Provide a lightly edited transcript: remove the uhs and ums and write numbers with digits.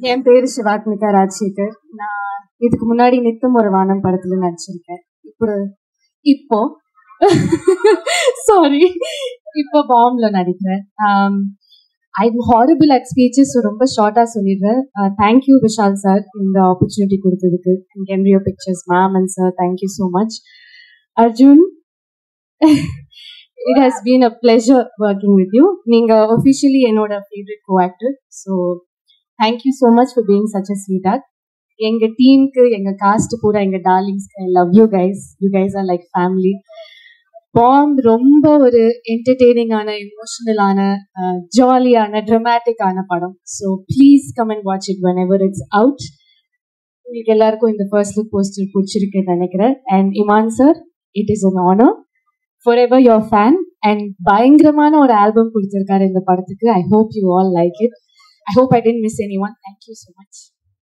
என் பேரு சிவாத்மிகா ராஜசேகர். நான் இதுக்கு முன்னாடி நித்தம் ஒரு வானம் படத்துல நடிச்சிருக்கேன். இப்போ சாரி இப்போ பாம்ல நடிக்கிறேன். I'm horrible at speeches, so ரொம்ப ஷார்ட்டா சொல்லிடுறேன். தேங்க்யூ விஷால் சார் இந்த ஆப்பர்ச்சுனிட்டி கொடுத்ததுக்கு. Embryo Pictures ma'am and sir, thank you so much. Arjun, it has been a pleasure working with you. நீங்க officially என்னோட favorite co-actor, so thank you so much for being such a sweetheart. எங்க டீமுக்கு, எங்க cast பூரா, எங்க டார்லிங்ஸ்க்கு, I love you guys. You guys are like family. Bomb ரொம்ப ஒரு என்டர்டெய்னிங்கான, எமோஷனலான, ஜாலியான, ட்ராமாட்டிக்கான படம். So please come and watch it whenever it's out. உங்களுக்கு எல்லாருக்கும் இந்த ஃபர்ஸ்ட் லுக் போஸ்டர் பிடிச்சிருக்குன்னு நினைக்கிறேன். And Imman sir, it is an honor. Forever your fan. And பயங்கரமான ஒரு ஆல்பம் கொடுத்திருக்காரு இந்த படத்துக்கு. I hope you all like it. I hope I didn't miss anyone. Thank you so much.